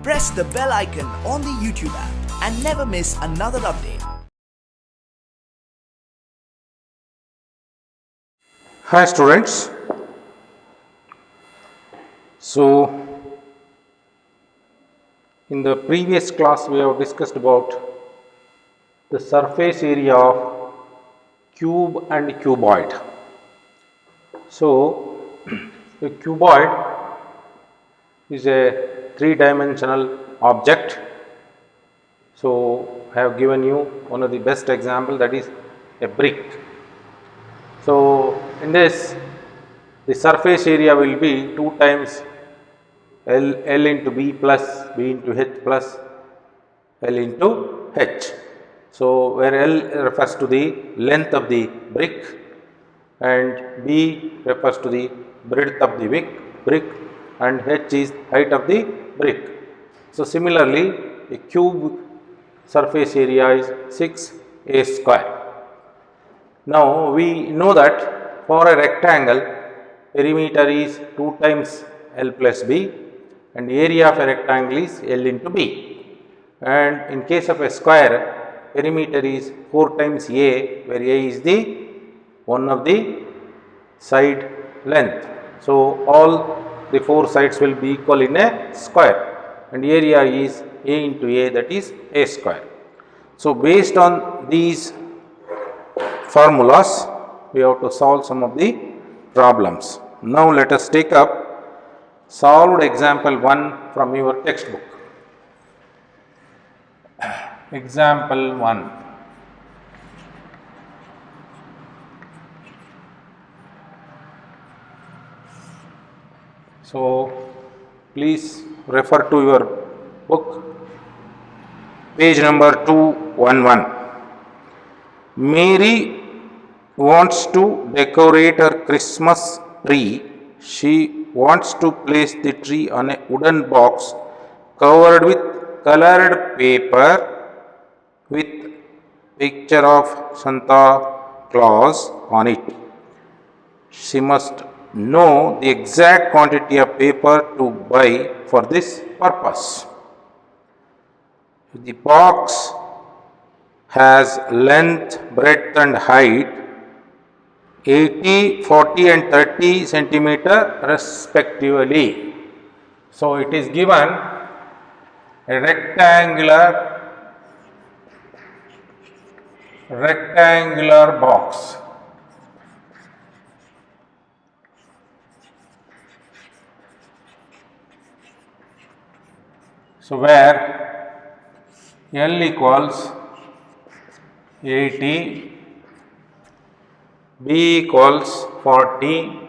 press the bell icon on the YouTube app and never miss another update. Hi students. So in the previous class we have discussed about the surface area of cube and cuboid. So a cuboid is a three-dimensional object. So I have given you one of the best example, that is a brick. So in this, the surface area will be 2 times L into B plus B into H plus L into H. So where L refers to the length of the brick and B refers to the breadth of the brick and H is height of the brick. So similarly, a cube surface area is 6a square. Now we know that for a rectangle, perimeter is 2 times L plus B and area of a rectangle is L into B. And in case of a square, perimeter is 4 times A, where A is the one of the side length. So all the 4 sides will be equal in a square and area is A into A, that is A square. So based on these formulas, we have to solve some of the problems. Now let us take up solved example 1 from your textbook. Example 1. So please refer to your book, page number 211. Mary wants to decorate her Christmas tree. She wants to place the tree on a wooden box covered with colored paper with picture of Santa Claus on it. She must know the exact quantity of paper to buy for this purpose. The box has length, breadth and height 80, 40 and 30 centimeter respectively. So it is given a rectangular box. So where L equals 80, B equals 40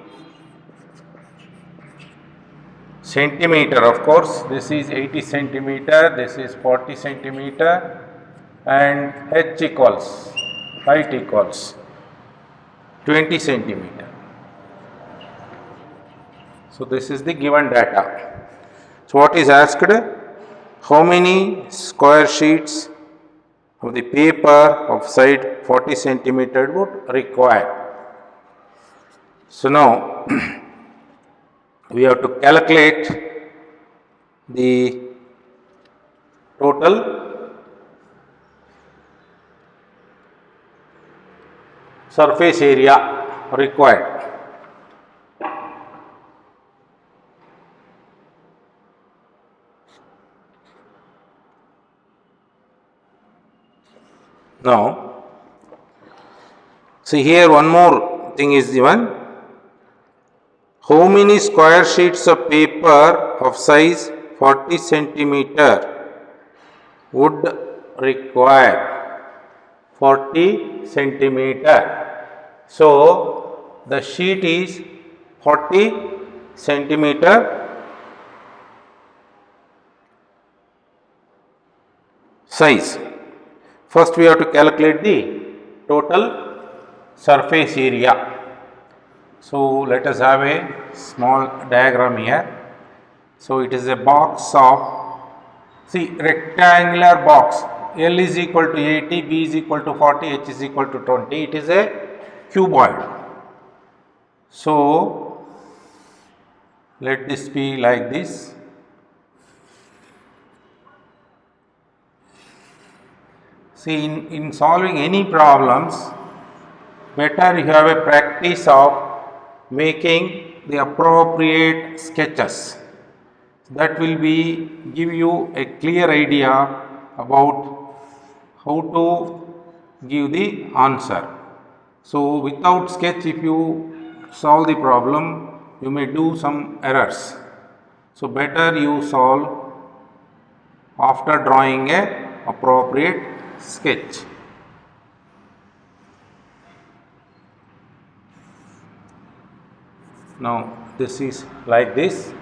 centimeter, of course this is 80 centimeter, this is 40 centimeter, and H equals, height equals 20 centimeter. So this is the given data. So what is asked? How many square sheets of the paper of side 40 centimeter would require? So now we have to calculate the total surface area required. Now, see here one more thing is given. How many square sheets of paper of size 40 centimeter would require? 40 centimeter. So the sheet is 40 centimeter size. First we have to calculate the total surface area. So let us have a small diagram here. So it is a box of, see, rectangular box. L is equal to 80, B is equal to 40, H is equal to 20. It is a cuboid. So let this be like this. See, in solving any problems, better you have a practice of making the appropriate sketches. That will give you a clear idea about how to give the answer. So without sketch, if you solve the problem, you may do some errors. So better you solve after drawing a appropriate sketch. Now this is like this.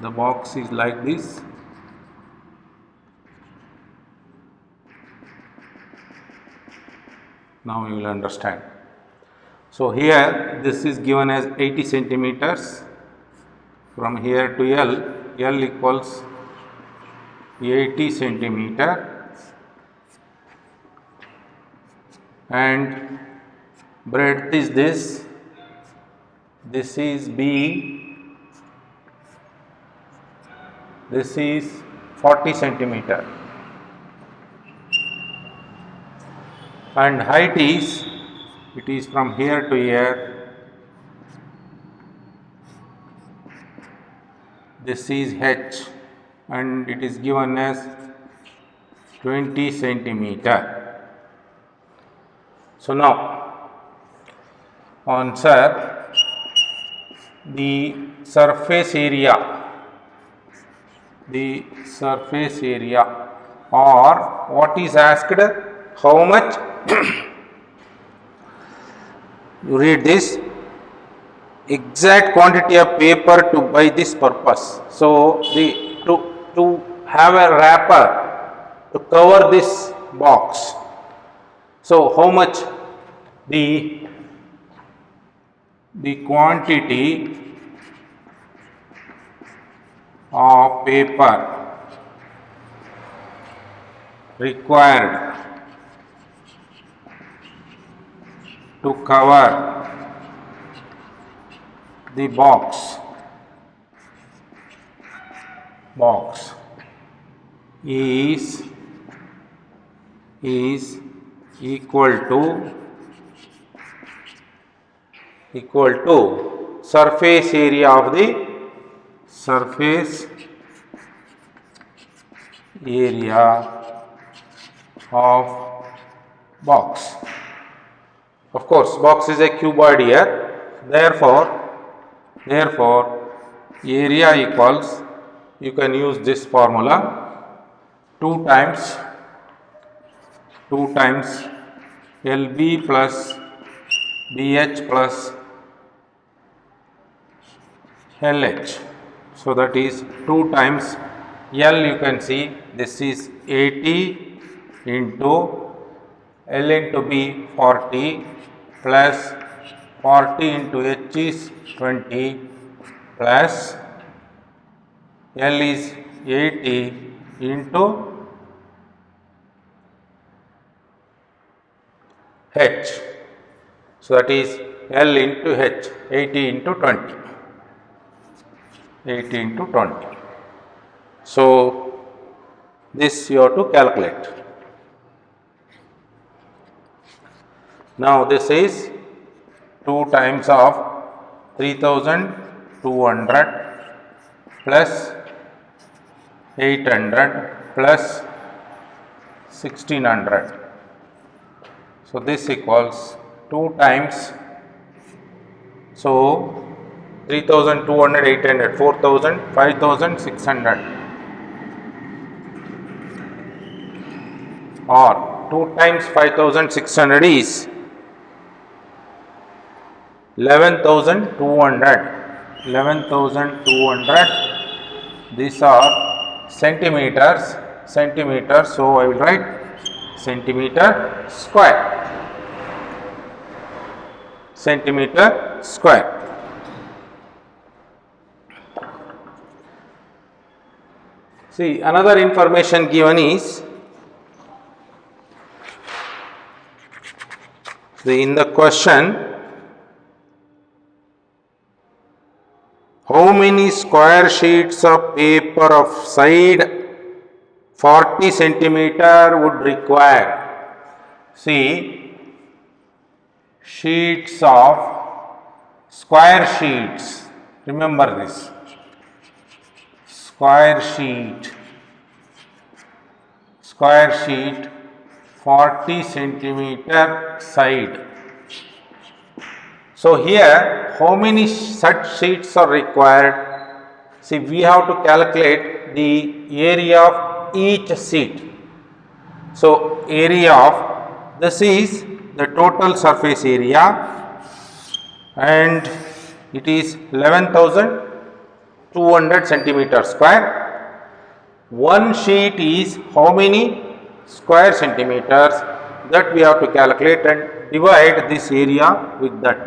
The box is like this. Now you will understand. So here this is given as 80 centimeters. From here to L equals 80 centimeter, and breadth is this is B, this is 40 centimeter, and height is, it is from here to here, this is H, and it is given as 20 centimeter. So now answer, the surface area or what is asked, how much you read this, exact quantity of paper to buy this purpose. So to have a wrapper to cover this box. So how much the quantity of paper required to cover the box is equal to surface area of box. Of course, box is a cuboid here. Therefore area equals, you can use this formula, 2 times LB plus BH plus LH. So that is 2 times L, you can see this is 80 into L into B 40 plus 40 into H is 20 plus L is 80 into H. So that is L into H, 80 into 20. 80 into 20. So this you have to calculate. Now this is 2 times of 3200 plus 800 plus 1600. So this equals 2 times, so 3200, 800, 4000, 5600, or 2 times 5600 is 11,200. These are centimeters, so I will write centimeter square. See, another information given is, in the question, how many square sheets of paper of side 40 centimeter would require, see, sheets of square sheets, remember this, square sheet 40 centimeter side. So here how many such sheets are required? See, we have to calculate the area of each sheet. So area of, this is the total surface area and it is 11,200 centimeter square. One sheet is how many square centimeters, that we have to calculate and divide this area with that.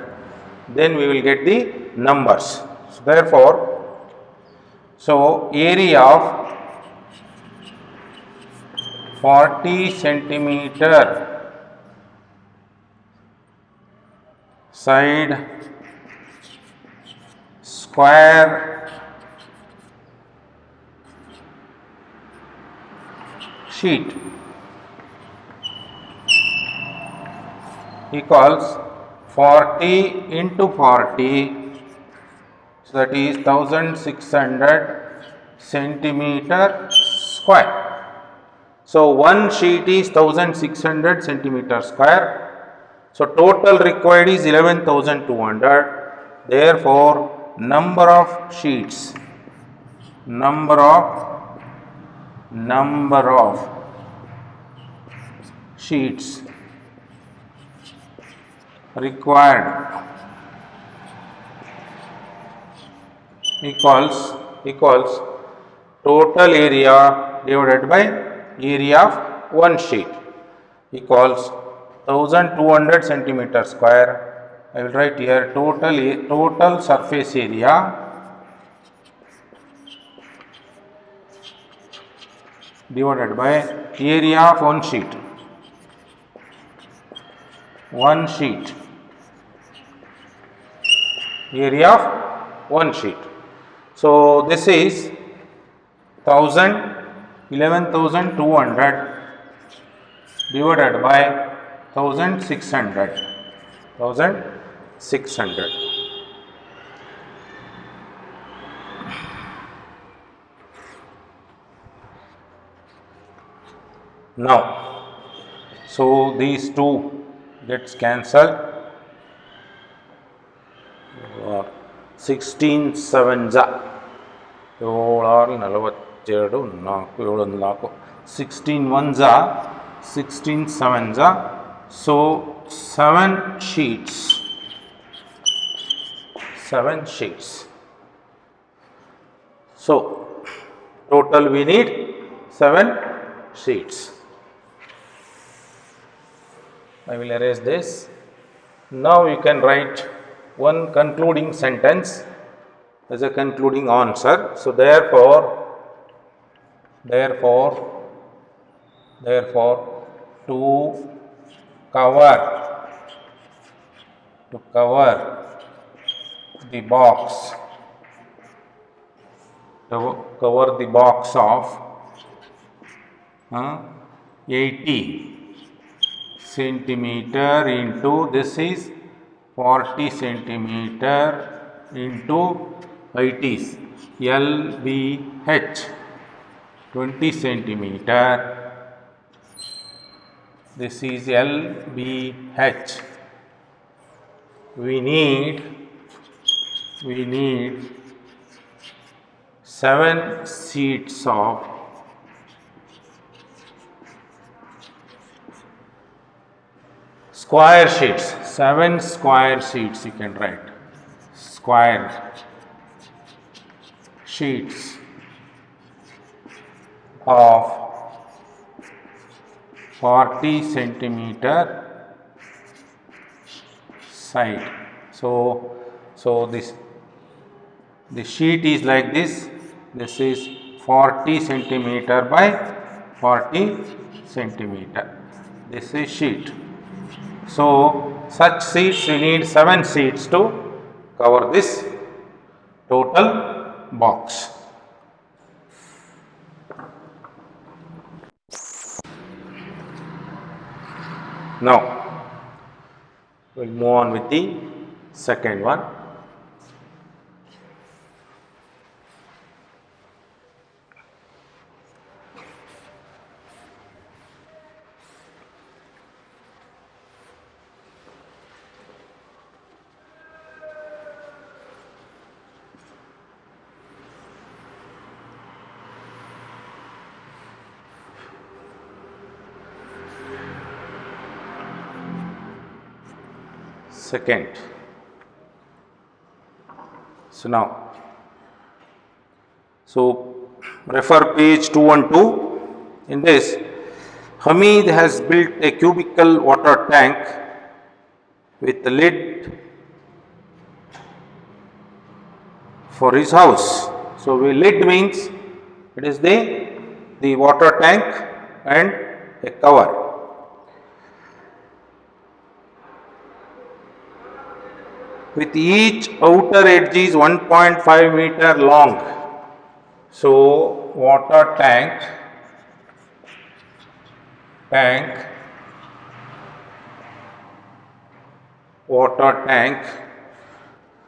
Then we will get the numbers. So therefore, area of 40 centimeter side square sheet equals 40 into 40, so that is 1600 centimeter square. So one sheet is 1600 centimeter square. So total required is 11,200. Therefore, number of sheets required equals total area divided by area of one sheet equals 1200 centimeter square. I will write here total surface area divided by area of one sheet. Area of one sheet. So this is 11,200 divided by 1600. Now, so these two gets cancelled. 16 sevens 16 ones 16 sevens, so 7 sheets. So total we need 7 sheets. I will erase this. Now you can write one concluding sentence as a concluding answer. So therefore to cover the box of 80 centimeter into, this is 40 centimeter into it is LBH 20 centimeter. This is LBH. We need 7 sheets of square sheets. 7 square sheets you can write. Square sheets of 40 centimeter side. So the sheet is like this. This is 40 centimeter by 40 centimeter. This is sheet. So such sheets we need 7 sheets to cover this total box. Now, we'll move on with the second one. Second. So now, refer page 212. In this, Hamid has built a cubical water tank with a lid for his house. So lid means it is the water tank and a cover. With each outer edge is 1.5 meter long. So water tank water tank.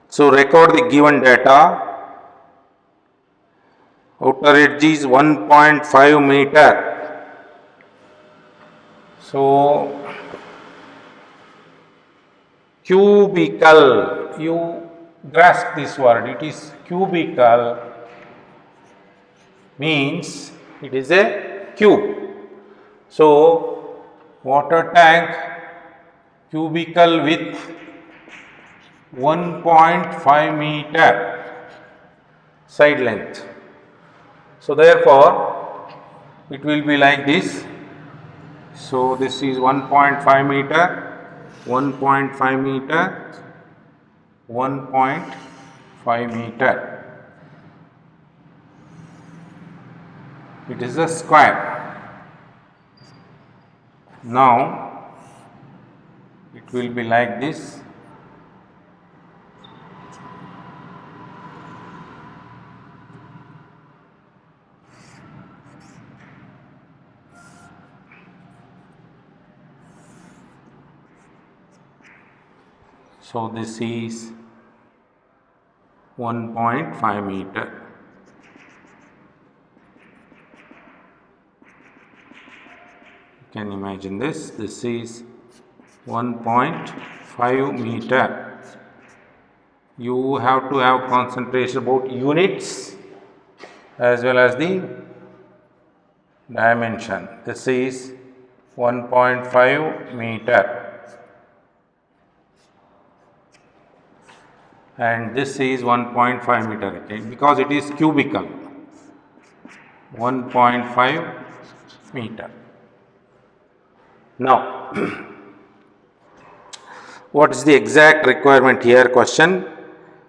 So record the given data. Outer edge is 1.5 meter. So cubical, you grasp this word, it is cubical, means it is a cube. So water tank cubical with 1.5 meter side length. So therefore it will be like this. So this is 1.5 meter, 1.5 meter, 1.5 meter. It is a square. Now it will be like this. So this is 1.5 meter. You can imagine this. This is 1.5 meter. You have to have concentration about units as well as the dimension. This is 1.5 meter. And this is 1.5 meter again, because it is cubical. 1.5 meter. Now, what is the exact requirement here? Question.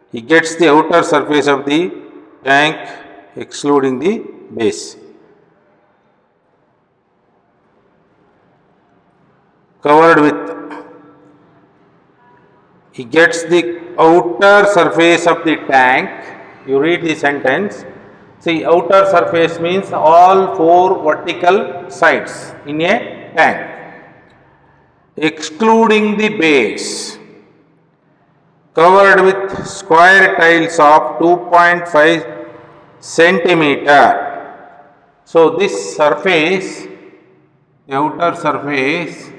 He gets the outer surface of the tank excluding the base. Covered with. He gets the outer surface of the tank. You read the sentence. See, outer surface means all four vertical sides in a tank, excluding the base, covered with square tiles of 2.5 centimeter. So this surface, the outer surface,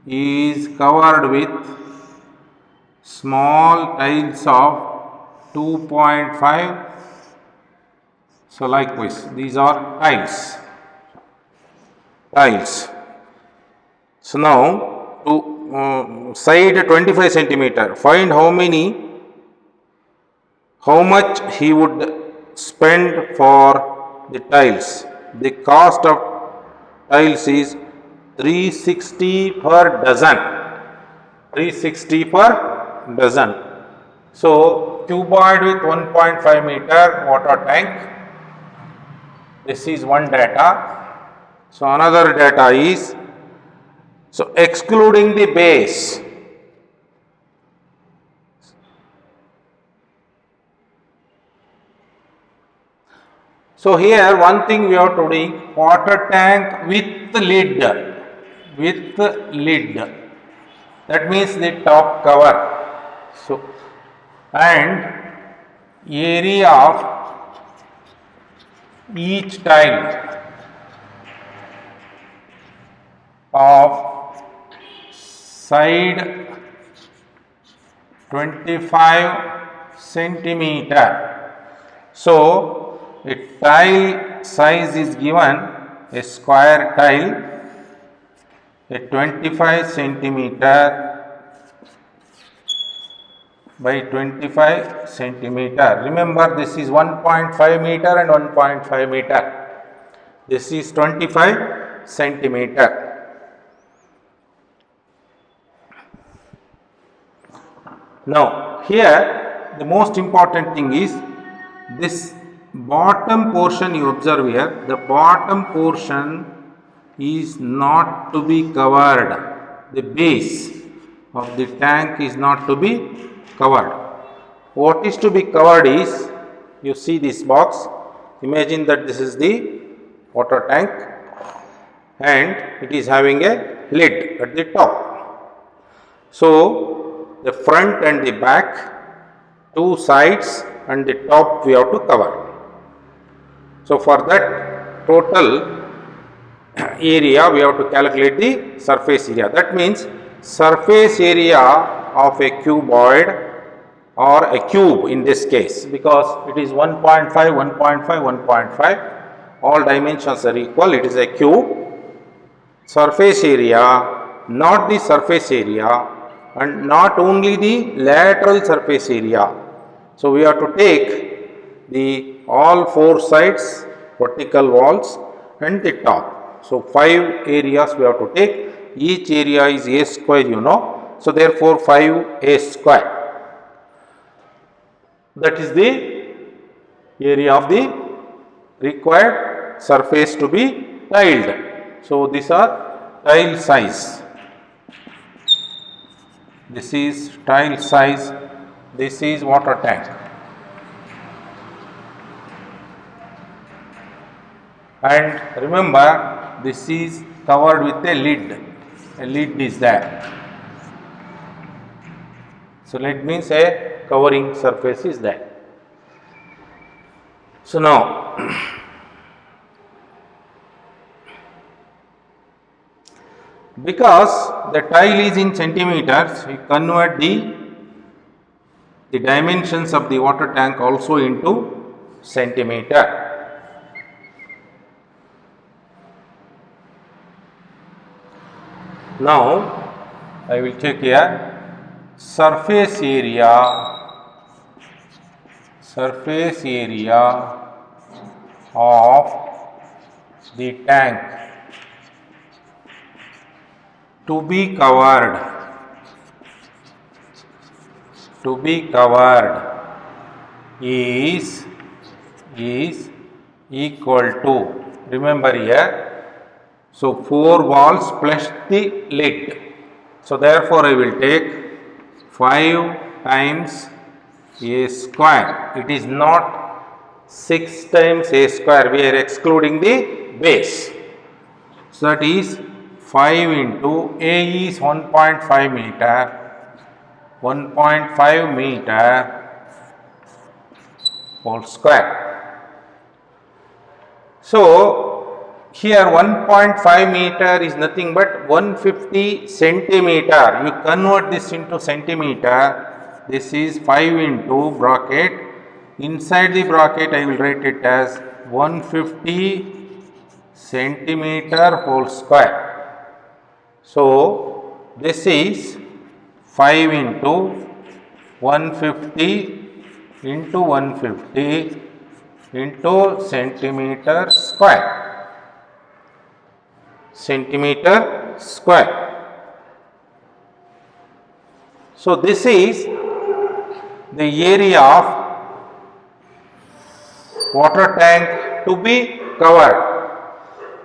is covered with small tiles of 2.5. So likewise, these are tiles. So now to side 25 centimeter, find how much he would spend for the tiles. The cost of tiles is 360 per dozen. 360 per dozen. So cuboid with 1.5 meter water tank. This is one data. So another data is, so excluding the base. So here one thing we have to do, water tank with lid. that means the top cover. So, and area of each tile of side 25 centimeter. So, a tile size is given, a square tile, a 25 centimeter by 25 centimeter. Remember, this is 1.5 meter and 1.5 meter. This is 25 centimeter. Now, here the most important thing is this bottom portion you observe here, the bottom portion is not to be covered. The base of the tank is not to be covered. What is to be covered is, you see this box, imagine that this is the water tank and it is having a lid at the top. So, the front and the back, two sides and the top we have to cover. So, for that total area we have to calculate the surface area. That means surface area of a cuboid or a cube in this case, because it is 1.5, 1.5, 1.5, all dimensions are equal, it is a cube. Surface area, not the surface area and not only the lateral surface area. So, we have to take the all four sides, vertical walls and the top. So, 5 areas we have to take, each area is a square, you know. So, therefore, 5a square. That is the area of the required surface to be tiled. So, these are tile size. This is tile size, this is water tank. And remember, this is covered with a lid is there. So, lid means a covering surface is there. So, now because the tile is in centimeters, we convert the dimensions of the water tank also into centimeter. Now, I will take here surface area of the tank to be covered is equal to, remember here, so 4 walls plus the lid. So, therefore, I will take 5 times a square. It is not 6 times a square, we are excluding the base. So, that is 5 into A is 1.5 meter, 1.5 meter whole square. So, here 1.5 meter is nothing but 150 centimeter. You convert this into centimeter. This is 5 into bracket. Inside the bracket, I will write it as 150 centimeter whole square. So, this is 5 into 150 into 150 into centimeter square. Centimeter square. So, this is the area of water tank to be covered.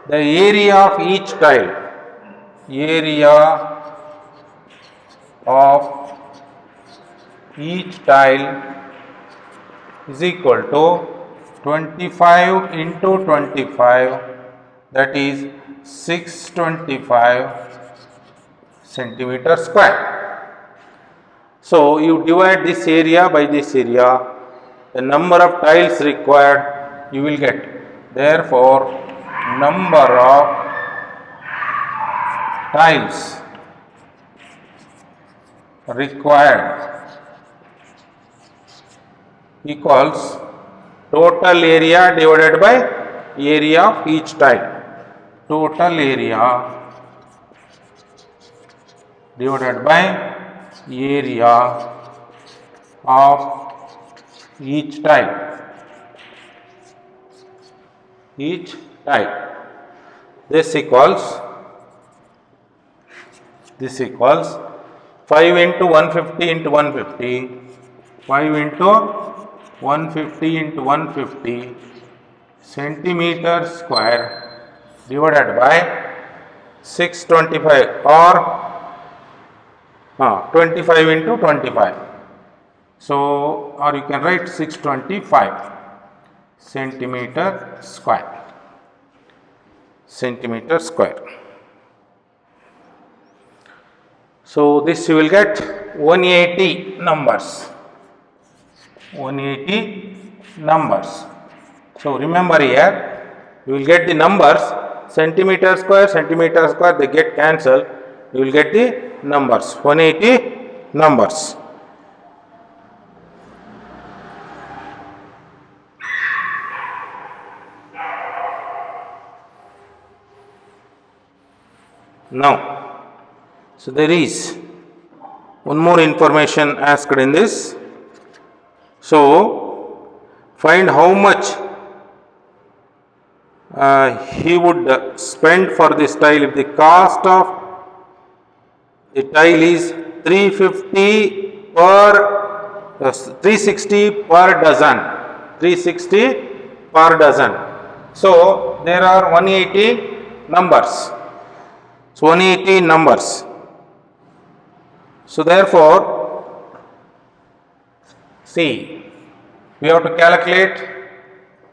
The area of each tile, is equal to 25 into 25, that is 625 centimeter square. So you divide this area by this area, the number of tiles required you will get. Therefore, number of tiles required equals total area divided by area of each tile. Total area divided by area of each tile. Each tile. This equals 5 into 150 into 150, 5 into 150 into 150 centimeter square divided by 625 or 25 into 25. So, or you can write 625 centimeter square. Centimeter square. So, this you will get 180 numbers. 180 numbers. So, remember here, you will get the numbers centimeter square, they get cancelled. You will get the numbers 180 numbers. Now, so there is one more information asked in this. So, find how much he would spend for this tile if the cost of the tile is 350 per 360 per dozen. 360 per dozen. So, there are 180 numbers. So, 180 numbers. So, therefore, see, we have to calculate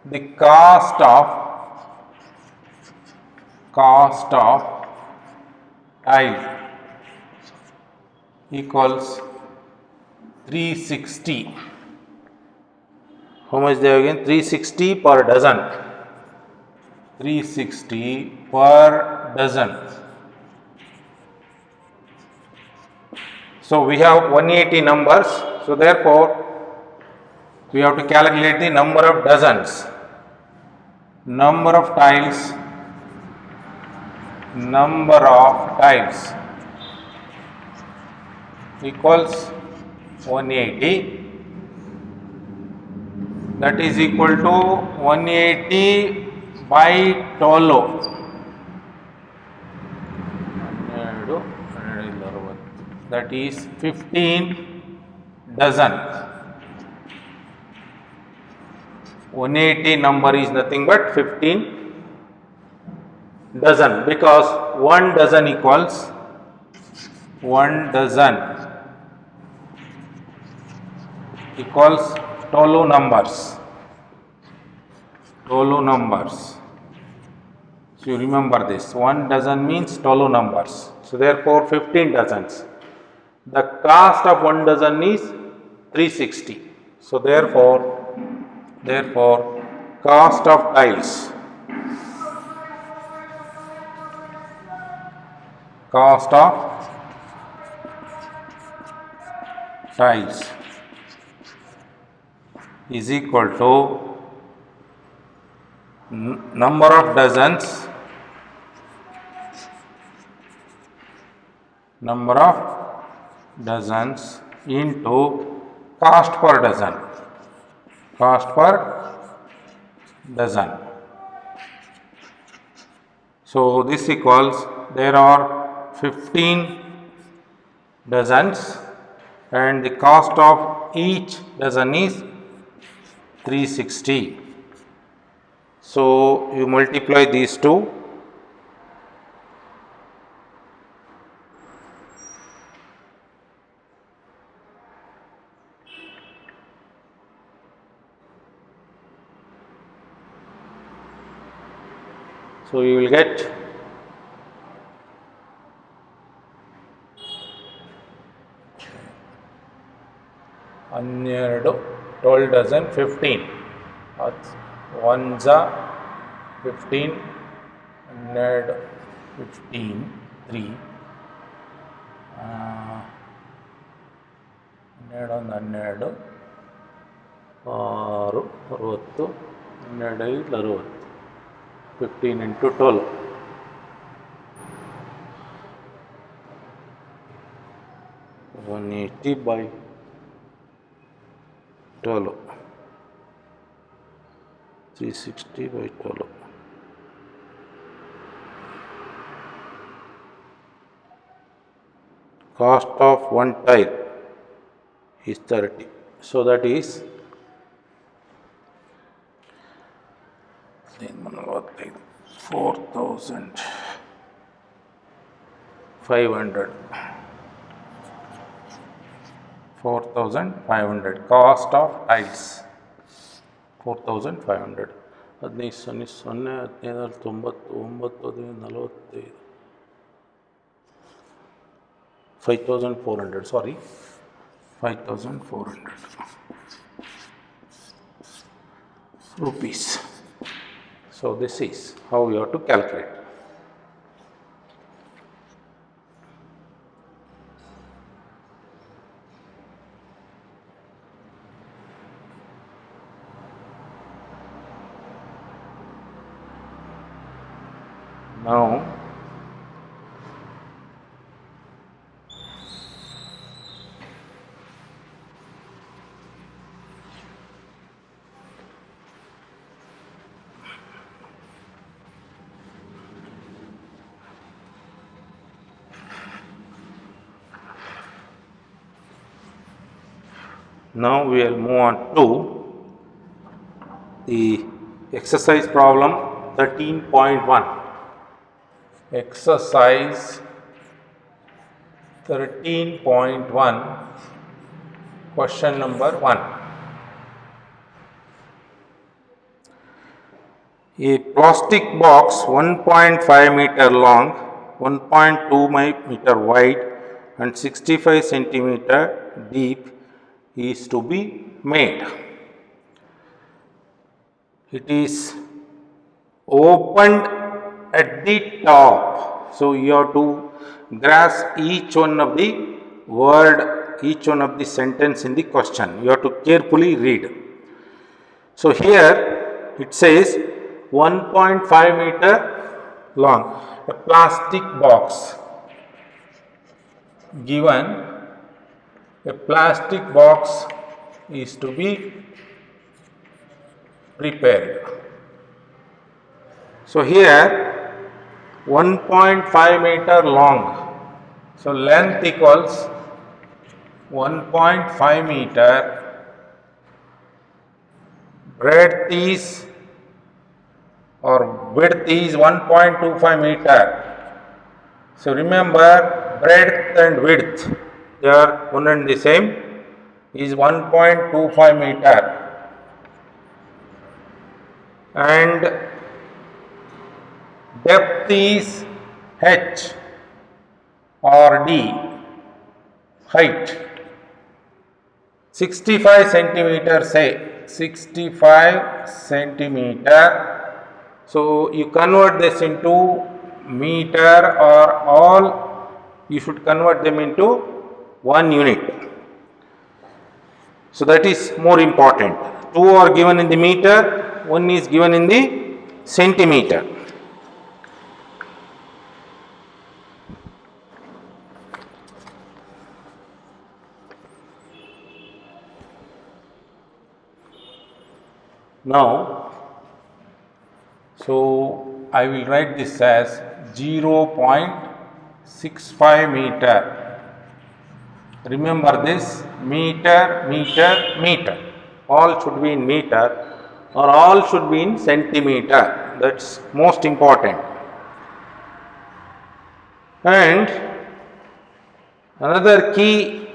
the cost of tile equals 360. How much they have again? 360 per dozen. 360 per dozen. So, we have 180 numbers. So, therefore, we have to calculate the number of dozens. Number of tiles equals 180. That is equal to 180 by 12. That is 15 dozen. 180 number is nothing but 15 dozen, because 1 dozen equals 12 numbers. 12 numbers. So you remember this. 1 dozen means 12 numbers. So therefore 15 dozens. The cost of 1 dozen is 360. So therefore cost of tiles is equal to number of dozens into cost per dozen. So this equals, there are 15 dozens and the cost of each dozen is 360. So you multiply these two. So you will get 12, 12 dozen 15. That's 1 za 15, 12, 15, 3. 12 ಒಂದು 12, 6, 60, 12, 5, 60. 15 into 12. 180 by 12. 360 by 12. Cost of one tile is 30. So that is 4,500. 4,500 cost of tiles. 4,500. 15 0 0 15 90 90 45. 5,400. Sorry, 5,400 rupees. So this is how you have to calculate. Now we will move on to the exercise problem 13.1. Exercise 13.1, question number 1. A plastic box 1.5 meter long, 1.2 meter wide and 65 centimeter deep is to be made. It is opened at the top. So you have to grasp each one of the word, each one of the sentence in the question. You have to carefully read. So here it says 1.5 meter long, a plastic box given. A plastic box is to be prepared. So here 1.5 meter long. So length equals 1.5 meter. Breadth is or width is 1.25 meter. So remember, breadth and width, they are one and the same, is 1.25 meter. And depth is h or d, height 65 centimeter, say 65 centimeter. So you convert this into meter, or all you should convert them into 1 unit. So that is more important. 2 are given in the meter, 1 is given in the centimeter. Now, so I will write this as 0.65 meter. Remember this, meter, meter, meter. All should be in meter, or all should be in centimeter. That's most important. And another key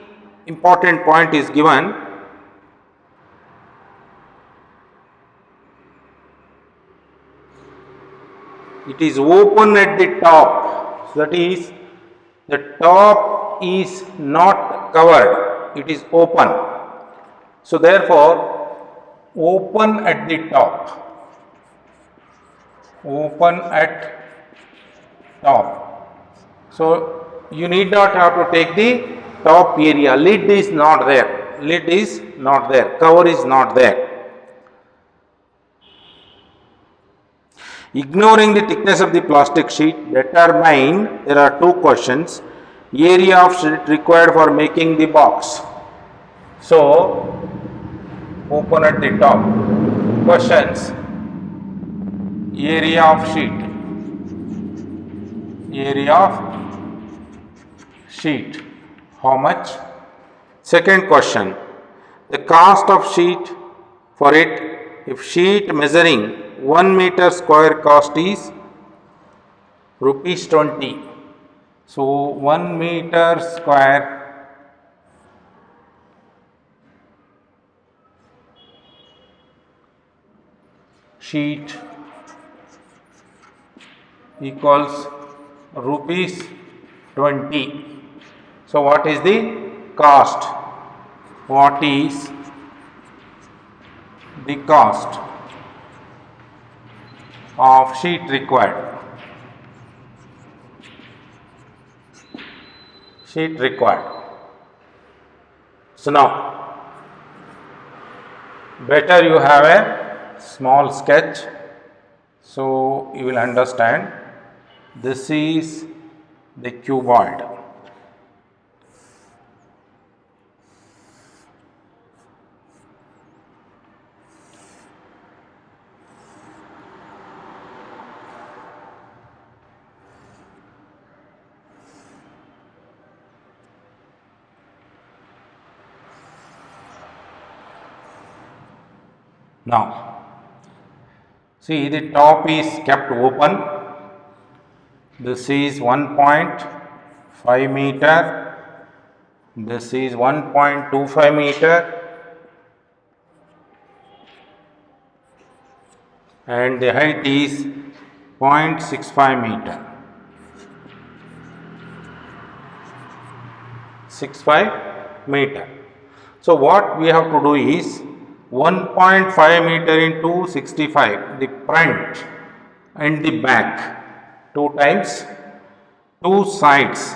important point is given. It is open at the top. So that is, the top is not covered, it is open. So therefore, open at the top. Open at top. So you need not have to take the top area. Lid is not there. Lid is not there. Cover is not there. Ignoring the thickness of the plastic sheet, determine, there are two questions, area of sheet required for making the box. So, open at the top. Questions, area of sheet. Area of sheet, how much? Second question, the cost of sheet for it, if sheet measuring 1 meter square cost is rupees 20. So 1 meter square sheet equals rupees 20. So what is the cost? What is the cost of sheet required? Sheet required. So now, better you have a small sketch, so you will understand. This is the cuboid. Now, see, the top is kept open. This is 1.5 meter. This is 1.25 meter. And the height is 0.65 meter. 65 meter. So what we have to do is 1.5 meter into 65, the front and the back, 2 times, 2 sides,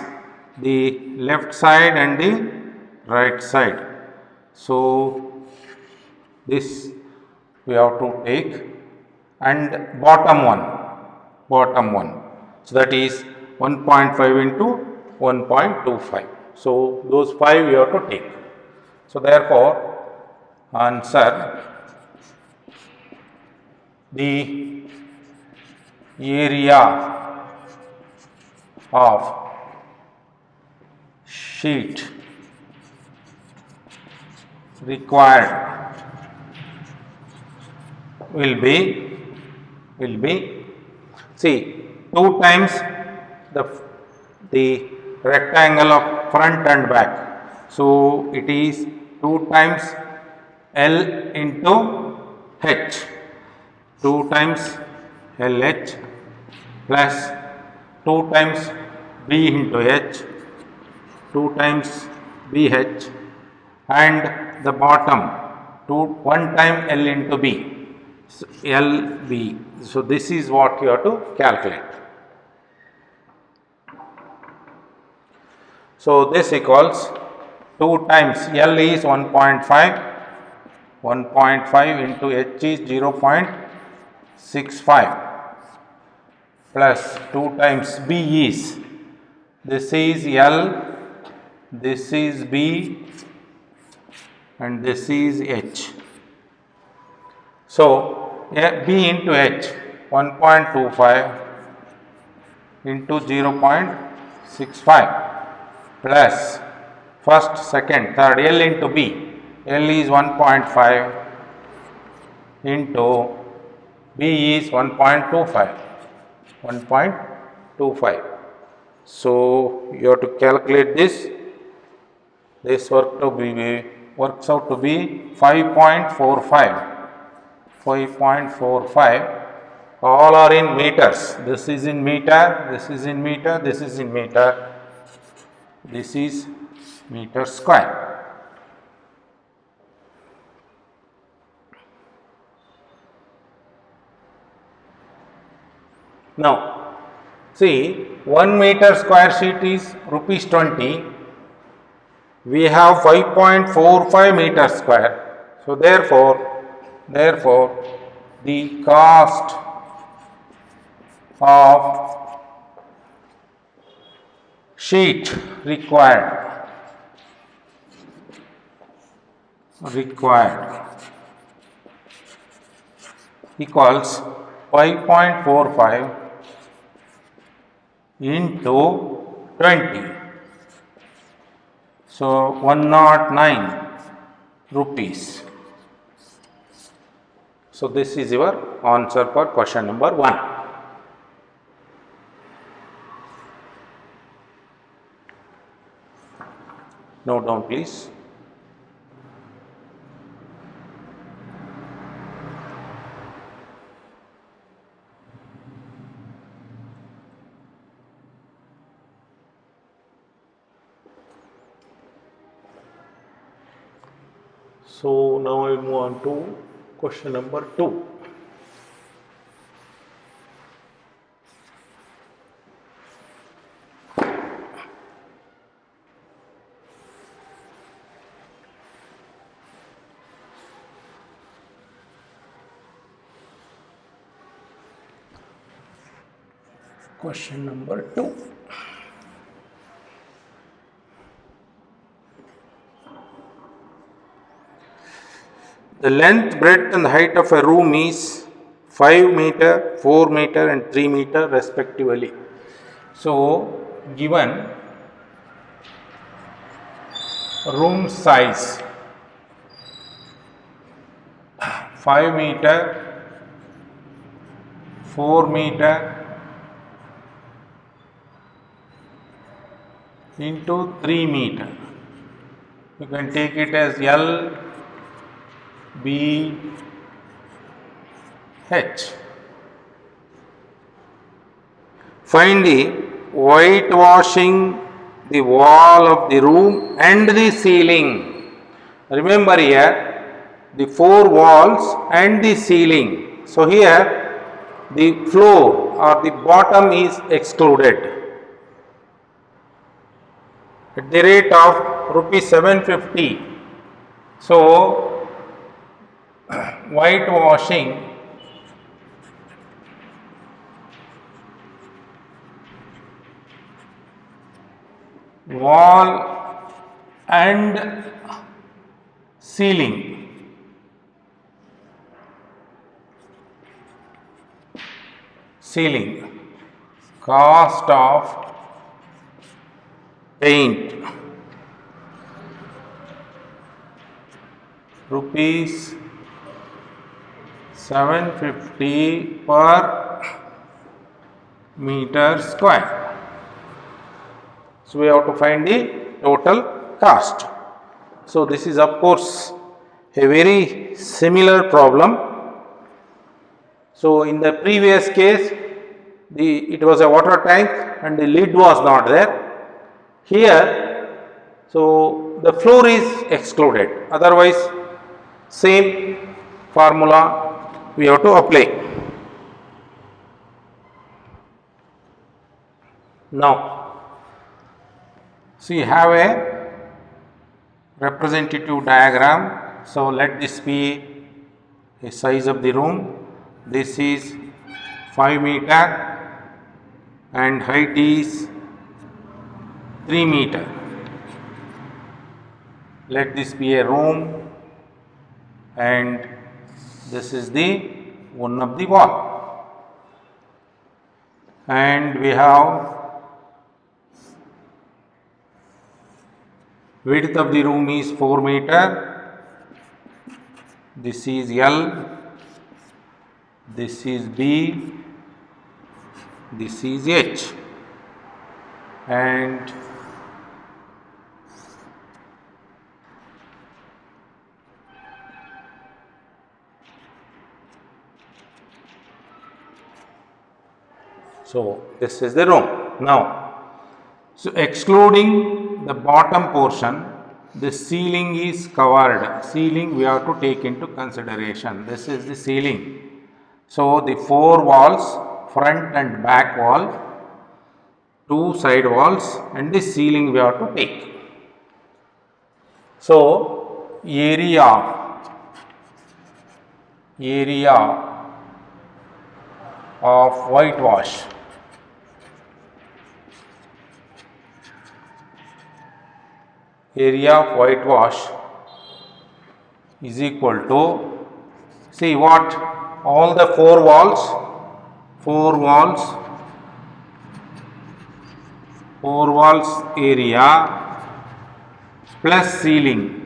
the left side and the right side. So this we have to take, and bottom one. So that is 1.5 into 1.25. So those 5 we have to take. So therefore, answer, the area of sheet required will be see 2 times the rectangle of front and back. So it is 2 times L into H, 2 times LH plus 2 times B into H, 2 times BH, and the bottom 1 time L into B, so LB. So this is what you have to calculate. So this equals 2 times L is 1.5 into H is 0.65 plus 2 times B is, this is L, this is B, and this is H. So B into H, 1.25 into 0.65 plus first, second, third, L into B. L is 1.5 into B is 1.25. So you have to calculate this. This works out to be 5.45. All are in meters. This is in meter, this is in meter, this is in meter. This is meter square. Now see, 1 meter square sheet is rupees 20. We have 5.45 meters square. So therefore the cost of sheet required equals 5.45 into 20. So 109 rupees. So this is your answer for question number 1. Note down please. So now I move on to question number 2. Question number 2. The length, breadth and height of a room is 5 meter, 4 meter and 3 meter respectively. So given room size 5 meter, 4 meter into 3 meter. You can take it as L, B, H. Find the whitewashing the wall of the room and the ceiling. Remember here the 4 walls and the ceiling. So here the floor or the bottom is excluded at the rate of rupees 750. So whitewashing wall and ceiling cost of paint rupees 750 per meter square. So we have to find the total cost. So this is of course a very similar problem. So in the previous case it was a water tank and the lid was not there. Here so the floor is excluded, otherwise same formula we have to apply. Now see, have a representative diagram. So let this be a size of the room. This is 5 meter and height is 3 meter. Let this be a room and this is the one of the wall, and we have width of the room is 4 meter. This is L, this is B, this is H, and so this is the room. Now, so excluding the bottom portion, the ceiling is covered. Ceiling we have to take into consideration. This is the ceiling. So the 4 walls, front and back wall, 2 side walls, and the ceiling we have to take. So, area of whitewash, is equal to, see what, all the four walls area plus ceiling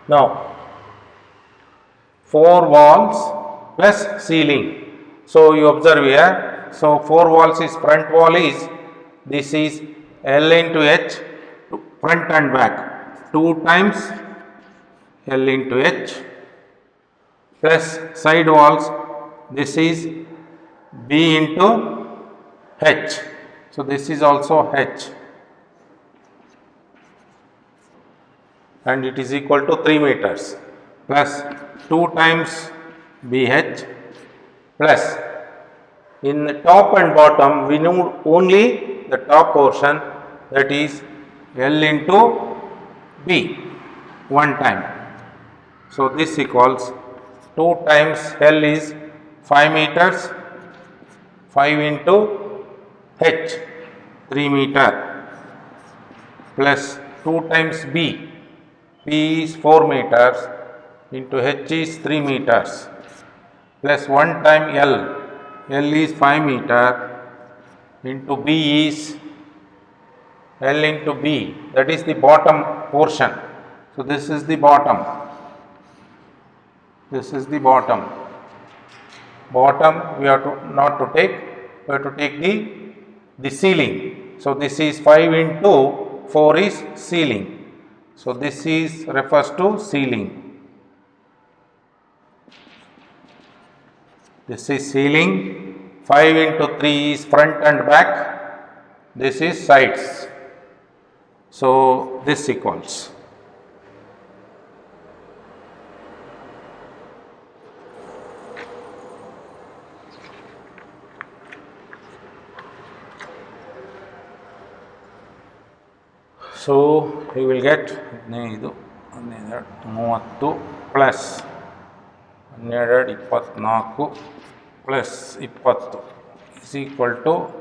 Now, 4 walls plus ceiling. So, you observe here. So, 4 walls is front wall is, this is L into H, front and back, 2 times L into H, plus side walls, this is B into H. So, this is also H, and it is equal to 3 meters, plus 2 times BH, plus in the top and bottom we need only the top portion, that is L into B, 1 time. So, this equals 2 times L is 5 meters, 5 into H, 3 meter, plus 2 times B, B is 4 meters, into H is 3 meters, plus 1 time L, L is 5 meter, into B is L into B, that is the bottom portion. So, this is the bottom, bottom we have to not to take, we have to take the ceiling. So, this is 5 into 4 is ceiling. So, this is refers to ceiling. This is ceiling. 5 into 3 is front and back. This is sides. So, this equals. So, you will get 30 plus 24 plus 20 is equal to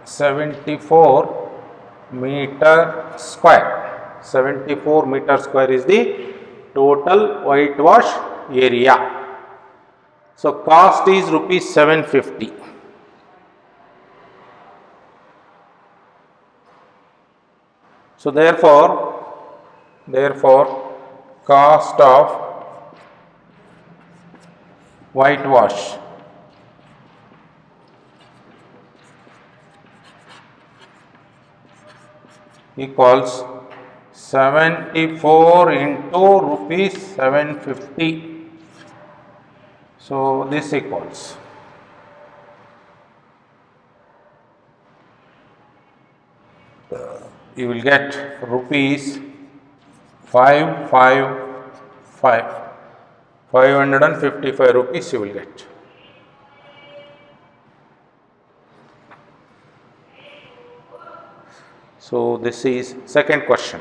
74 meter square. 74 meter square is the total whitewash area. So, cost is rupees 750. So, therefore, cost of whitewash equals 74 into rupees 750. So, this equals you will get rupees 555 rupees you will get. So, this is second question.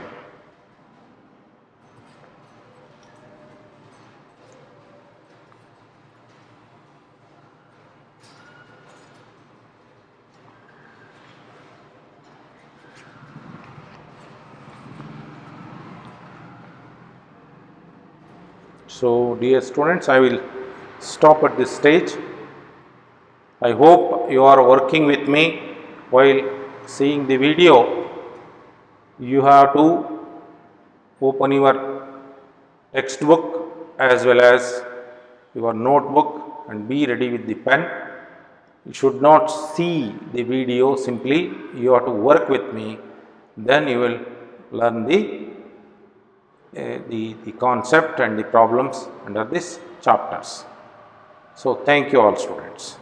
So, dear students, I will stop at this stage. I hope you are working with me while seeing the video. You have to open your textbook as well as your notebook and be ready with the pen. You should not see the video simply, you have to work with me, then you will learn the the concept and the problems under this chapters. So thank you all students.